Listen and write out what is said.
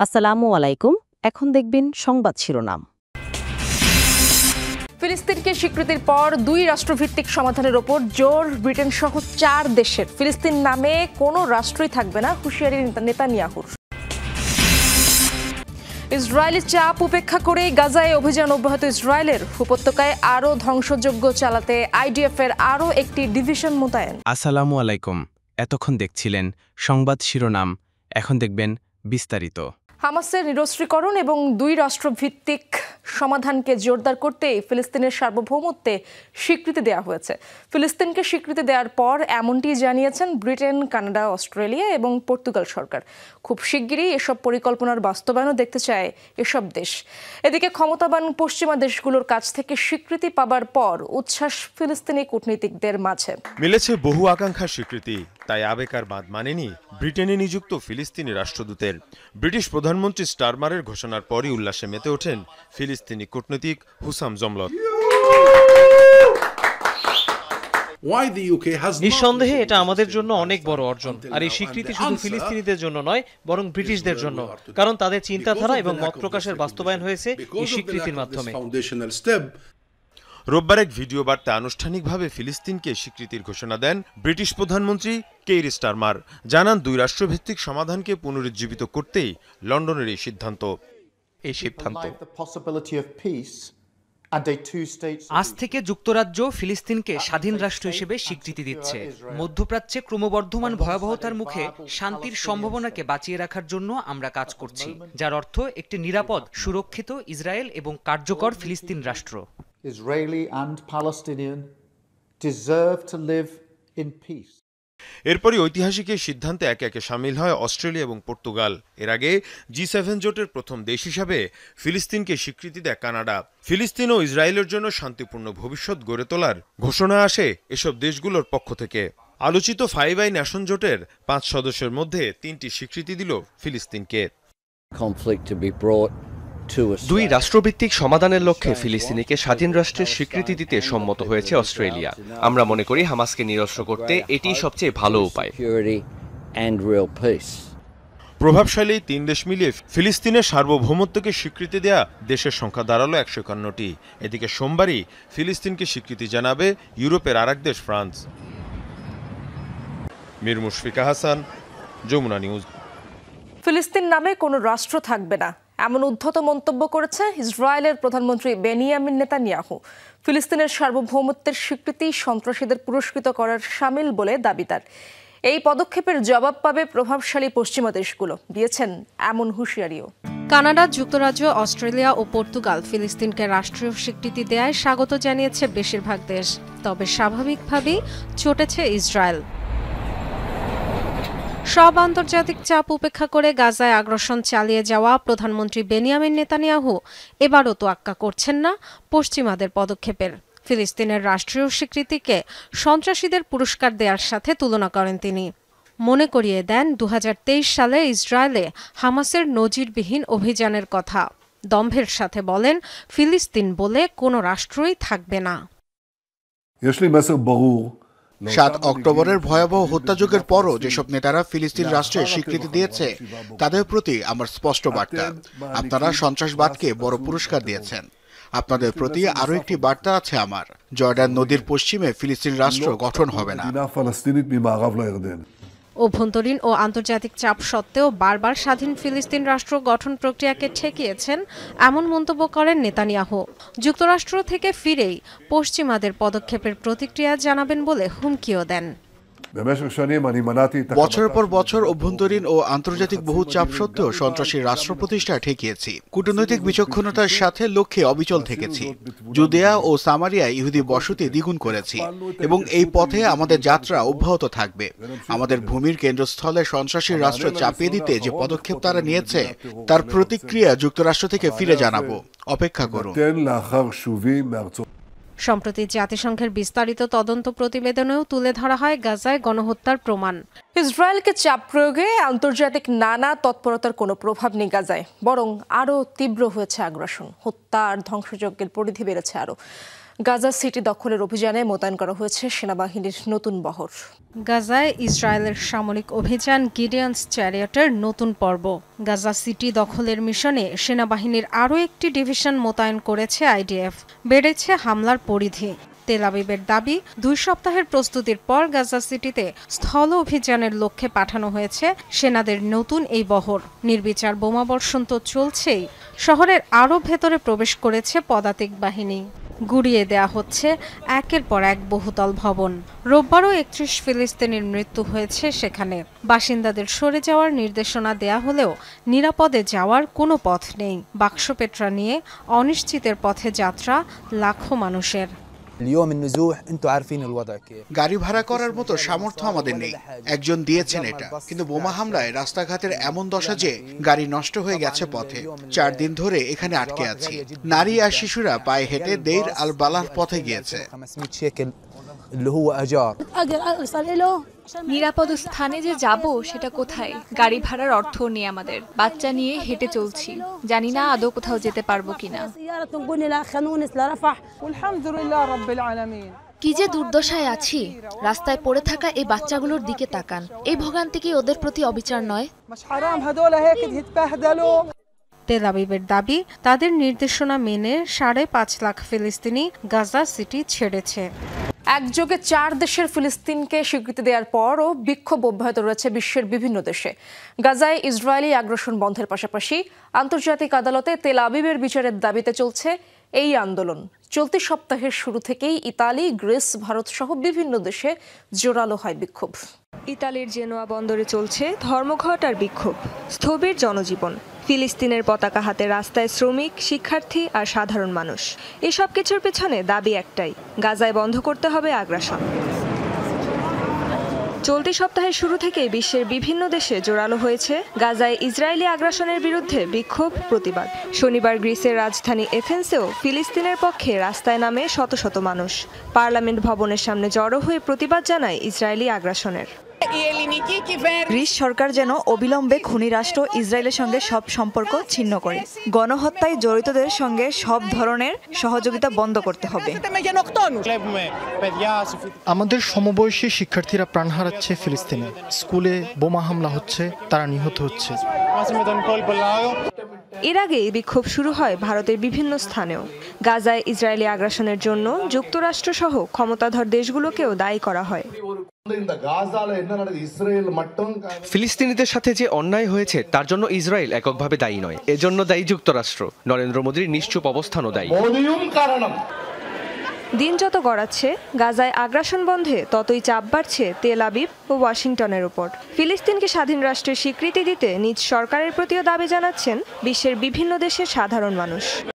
আসসালামু আলাইকুম। এখন দেখবেন সংবাদ শিরোনাম। ফিলিস্তিনকে স্বীকৃতির পর দুই রাষ্ট্রভিত্তিক সমাধানের ওপর জোর ব্রিটেন সহ 4 দেশের। ফিলিস্তিন নামে কোনো রাষ্ট্রই থাকবে না, হুঁশিয়ারি নেতানিয়াহুর। ইসরায়েলি চাপ উপেক্ষা করে গাজায় অভিযান অব্যাহত ইসরায়েলের। উপত্যকায় আরও ধ্বংসযজ্ঞ চালাতে আইডিএফ এর আরও একটি ডিভিশন মোতায়েন। আসসালামু আলাইকুম। এতক্ষণ দেখছিলেন সংবাদ শিরোনাম, এখন দেখবেন বিস্তারিত। হামাসের নিরস্ত্রীকরণ এবং দুই রাষ্ট্রভিত্তিক সমাধানকে জোরদার করতেই ফিলিস্তিনের সার্বভৌমত্বে স্বীকৃতি দেওয়া হয়েছে। ফিলিস্তিনকে স্বীকৃতি দেওয়ার পর এমনটি জানিয়েছেন ব্রিটেন, কানাডা, অস্ট্রেলিয়া এবং পর্তুগাল সরকার। খুব শিগগিরই এসব পরিকল্পনার বাস্তবায়নও দেখতে চায় এসব দেশ। এদিকে ক্ষমতাবান পশ্চিমা দেশগুলোর কাছ থেকে স্বীকৃতি পাবার পর উচ্ছ্বাস ফিলিস্তিনি কূটনীতিকদের মাঝে। মিলেছে বহু আকাঙ্ক্ষার স্বীকৃতি, তাই আবেগ আর বাদ মানেনি ব্রিটেনে নিযুক্ত ফিলিস্তিনি রাষ্ট্রদূতের। ব্রিটিশ প্রধানমন্ত্রী স্টারমারের ঘোষণার পরই উল্লাসে মেতে ওঠেন ফিলিস্তিনি কূটনীতিক হুসাম জমলত। নিঃসন্দেহে এটা আমাদের জন্য অনেক বড় অর্জন, আর এই স্বীকৃতি শুধু ফিলিস্তিনিদের জন্য নয়, বরং ব্রিটিশদের জন্য, কারণ তাদের চিন্তাধারা এবং মত প্রকাশের বাস্তবায়ন হয়েছে এই স্বীকৃতির মাধ্যমে। রোববার এক ভিডিও বার্তা আনুষ্ঠানিকভাবে ফিলিস্তিনকে স্বীকৃতির ঘোষণা দেন ব্রিটিশ প্রধানমন্ত্রী কেইর স্টারমার। জানান, দুই রাষ্ট্রভিত্তিক সমাধানকে পুনরুজ্জীবিত করতেই লন্ডনের এই সিদ্ধান্ত। আজ থেকে যুক্তরাজ্য ফিলিস্তিনকে স্বাধীন রাষ্ট্র হিসেবে স্বীকৃতি দিচ্ছে। মধ্যপ্রাচ্যে ক্রমবর্ধমান ভয়াবহতার মুখে শান্তির সম্ভাবনাকে বাঁচিয়ে রাখার জন্য আমরা কাজ করছি, যার অর্থ একটি নিরাপদ, সুরক্ষিত ইসরায়েল এবং কার্যকর ফিলিস্তিন রাষ্ট্র। Israeli and Palestinian deserve to live in peace. এরপরই ঐতিহাসিক এই সিদ্ধান্তে একে একে সামিল হয় অস্ট্রেলিয়া এবং পর্তুগাল। এর আগে G7 জোটের প্রথম দেশ হিসাবে ফিলিস্তিনকে স্বীকৃতি দেয় কানাডা। ফিলিস্তিন ও ইসরায়েলের জন্য শান্তিপূর্ণ ভবিষ্যৎ গড়ে তোলার ঘোষণা আসে এসব দেশগুলোর পক্ষ থেকে। আলোচিত 5 আই নেশন জোটের 5 সদস্যের মধ্যে 3টি স্বীকৃতি দিল ফিলিস্তিনকে। দুই রাষ্ট্রভিত্তিক সমাধানের লক্ষ্যে ফিলিস্তিনিকে স্বাধীন রাষ্ট্রের স্বীকৃতি দিতে সম্মত হয়েছে অস্ট্রেলিয়া। আমরা মনে করি হামাসকে নিরস্ত্র করতে এটি সবচেয়ে ভালো উপায়। প্রভাবশালী 3 দেশ মিলিয়ে ফিলিস্তিনের সার্বভৌমত্বকে স্বীকৃতি দেয়া দেশের সংখ্যা দাঁড়ালো 151টি। এদিকে সোমবারই ফিলিস্তিনকে স্বীকৃতি জানাবে ইউরোপের আরেক দেশ ফ্রান্স। মীর মুশফিকা হাসান, যমুনা নিউজ। ফিলিস্তিন নামে কোনো রাষ্ট্র থাকবে না, এমন উদ্ধত মন্তব্য করেছে ইসরায়েলের প্রধানমন্ত্রী বেনিয়ামিন নেতানিয়াহু। ফিলিস্তিনের সার্বভৌমত্বের স্বীকৃতি সন্ত্রাসীদের পুরস্কৃত করার শামিল বলে দাবি তার। এই পদক্ষেপের জবাব পাবে প্রভাবশালী পশ্চিমা দেশগুলো, দিয়েছেন এমন হুঁশিয়ারিও। কানাডা, যুক্তরাজ্য, অস্ট্রেলিয়া ও পর্তুগাল ফিলিস্তিনকে রাষ্ট্রীয় স্বীকৃতি দেয়ায় স্বাগত জানিয়েছে বেশিরভাগ দেশ। তবে স্বাভাবিকভাবেই চটেছে ইসরায়েল। সব আন্তর্জাতিক চাপ উপেক্ষা করে গাজায় আগ্রাসন চালিয়ে যাওয়া প্রধানমন্ত্রী বেনিয়ামিন নেতানিয়াহু এবারও তোয়াক্কা করছেন না পশ্চিমাদের পদক্ষেপের। ফিলিস্তিনের রাষ্ট্রীয় স্বীকৃতিকে সন্ত্রাসীদের পুরস্কার দেওয়ার সাথে তুলনা করেন তিনি। মনে করিয়ে দেন 2023 সালে ইসরায়েলে হামাসের নজিরবিহীন অভিযানের কথা। দম্ভের সাথে বলেন, ফিলিস্তিন বলে কোনো রাষ্ট্রই থাকবে না। 7 অক্টোবরের ভয়াবহ হত্যাযজ্ঞের পরও যেসব নেতারা ফিলিস্তিন রাষ্ট্রের স্বীকৃতি দিয়েছে তাদের প্রতি আমার স্পষ্ট বার্তা, আপনারা সন্ত্রাসবাদকে বড় পুরস্কার দিয়েছেন। আপনাদের প্রতি আরও একটি বার্তা আছে আমার, জর্ডান নদীর পশ্চিমে ফিলিস্তিন রাষ্ট্র গঠন হবে না। অভ্যন্তরীণ ও আন্তর্জাতিক চাপ সত্ত্বেও বারবার স্বাধীন ফিলিস্তিন রাষ্ট্র গঠন প্রক্রিয়াকে ঠেকিয়েছেন এমন মন্তব্য করেন নেতানিয়াহু। যুক্তরাষ্ট্র থেকে ফিরেই পশ্চিমাদের পদক্ষেপের প্রতিক্রিয়া জানাবেন বলে হুমকিও দেন। বছরের পর বছর অভ্যন্তরীণ ও আন্তর্জাতিক বহু চাপ সত্ত্বেও সন্ত্রাসী রাষ্ট্র প্রতিষ্ঠা ঠেকিয়েছি। কূটনৈতিক বিচক্ষণতার সাথে লক্ষ্যে অবিচল থেকেছি। জুদেয়া ও সামারিয়ায় ইহুদি বসতি দ্বিগুণ করেছি এবং এই পথে আমাদের যাত্রা অব্যাহত থাকবে। আমাদের ভূমির কেন্দ্রস্থলে সন্ত্রাসী রাষ্ট্র চাপিয়ে দিতে যে পদক্ষেপ তারা নিয়েছে তার প্রতিক্রিয়া যুক্তরাষ্ট্র থেকে ফিরে জানাবো, অপেক্ষা করুন। সম্প্রতি জাতিসংঘের বিস্তারিত তদন্ত প্রতিবেদনেও তুলে ধরা হয় গাজায় গণহত্যার প্রমাণ। ইসরায়েলকে চাপ প্রয়োগে আন্তর্জাতিক নানা তৎপরতার কোনো প্রভাব নেই গাজায়, বরং আরও তীব্র হয়েছে আগ্রাসন। হত্যা আর ধ্বংসযজ্ঞের পরিধি বেড়েছে আরও। গাজা সিটি দখলের অভিযানে মোতায়েন করা হয়েছে সেনাবাহিনীর নতুন বহর। গাজায় ইসরায়েলের সামরিক অভিযান গিডিয়নস চ্যারিয়টের নতুন পর্ব। গাজা সিটি দখলের মিশনে সেনাবাহিনীর আরও একটি ডিভিশন মোতায়েন করেছে আইডিএফ। বেড়েছে হামলার পরিধি। তেল আবিবের দাবি, 2 সপ্তাহের প্রস্তুতির পর গাজা সিটিতে স্থল অভিযানের লক্ষ্যে পাঠানো হয়েছে সেনাদের নতুন এই বহর। নির্বিচার বোমাবর্ষণ তো চলছেই, শহরের আরও ভেতরে প্রবেশ করেছে পদাতিক বাহিনী। গুড়িয়ে দেয়া হচ্ছে একের পর এক বহুতল ভবন। রোববারও 31 ফিলিস্তিনির মৃত্যু হয়েছে সেখানে। বাসিন্দাদের সরে যাওয়ার নির্দেশনা দেয়া হলেও নিরাপদে যাওয়ার কোনো পথ নেই। বাক্সপেটরা নিয়ে অনিশ্চিতের পথে যাত্রা লাখো মানুষের। গাড়ি ভাড়া করার মতো সামর্থ্য আমাদের নেই। একজন দিয়েছেন এটা, কিন্তু বোমা হামলায় রাস্তাঘাটের এমন দশা যে গাড়ি নষ্ট হয়ে গেছে পথে। 4 দিন ধরে এখানে আটকে আছি। নারী আর শিশুরা পায়ে হেঁটে দেইর আল বালার পথে গিয়েছে। নিরাপদ স্থানে যে যাব সেটা কোথায়? গাড়ি ভাড়ার অর্থ নেই আমাদের। বাচ্চা নিয়ে হেঁটে চলছি, জানি না আদৌ কোথাও যেতে পারবো কিনা। কি যে দুর্দশায় আছি। রাস্তায় পড়ে থাকা এই বাচ্চাগুলোর দিকে তাকান। এই ভোগান্তি কি ওদের প্রতি অবিচার নয়? তেল আবিবের দাবি, তাদের নির্দেশনা মেনে 5.5 লাখ ফিলিস্তিনি গাজা সিটি ছেড়েছে। একযোগে 4 দেশের ফিলিস্তিনকে স্বীকৃতি দেওয়ার পরও বিক্ষোভ অব্যাহত রয়েছে বিশ্বের বিভিন্ন দেশে। গাজায় ইসরায়েলি আগ্রাসন বন্ধের পাশাপাশি আন্তর্জাতিক আদালতে তেল আবিবের বিচারের দাবিতে চলছে এই আন্দোলন। চলতি সপ্তাহের শুরু থেকেই ইতালি, গ্রিস, ভারত সহ বিভিন্ন দেশে জোরালো হয় বিক্ষোভ। ইতালির জেনোয়া বন্দরে চলছে ধর্মঘট আর বিক্ষোভ। স্থবির জনজীবন। ফিলিস্তিনের পতাকা হাতে রাস্তায় শ্রমিক, শিক্ষার্থী আর সাধারণ মানুষ। এসব কিছুর পেছনে দাবি একটাই, গাজায় বন্ধ করতে হবে আগ্রাসন। চলতি সপ্তাহের শুরু থেকেই বিশ্বের বিভিন্ন দেশে জোরালো হয়েছে গাজায় ইসরায়েলি আগ্রাসনের বিরুদ্ধে বিক্ষোভ, প্রতিবাদ। শনিবার গ্রিসের রাজধানী এথেন্সেও ফিলিস্তিনের পক্ষে রাস্তায় নামে শত শত মানুষ। পার্লামেন্ট ভবনের সামনে জড়ো হয়ে প্রতিবাদ জানায় ইসরায়েলি আগ্রাসনের। গ্রিস সরকার যেন অবিলম্বে খুনি রাষ্ট্র ইসরায়েলের সঙ্গে সব সম্পর্ক ছিন্ন করে গণহত্যায় জড়িতদের সঙ্গে সব ধরনের সহযোগিতা বন্ধ করতে হবে। আমাদের সমবয়সী শিক্ষার্থীরা প্রাণ হারাচ্ছে ফিলিস্তিনে। স্কুলে বোমা হামলা হচ্ছে, তারা নিহত হচ্ছে। এর আগে বিক্ষোভ শুরু হয় ভারতের বিভিন্ন স্থানেও। গাজায় ইসরায়েলি আগ্রাসনের জন্য যুক্তরাষ্ট্র সহ ক্ষমতাধর দেশগুলোকেও দায়ী করা হয়। ফিলিস্তিনিদের সাথে যে অন্যায় হয়েছে তার জন্য ইসরায়েল এককভাবে দায়ী নয়, এজন্য দায়ী যুক্তরাষ্ট্র। নরেন্দ্র মোদীর নিশ্চুপ অবস্থানও দায়ী। দিন যত গড়াচ্ছে, গাজায় আগ্রাসন বন্ধে ততই চাপ বাড়ছে তেল আবিব ও ওয়াশিংটনের উপর। ফিলিস্তিনকে স্বাধীন রাষ্ট্রের স্বীকৃতি দিতে নিজ সরকারের প্রতিও দাবি জানাচ্ছেন বিশ্বের বিভিন্ন দেশের সাধারণ মানুষ।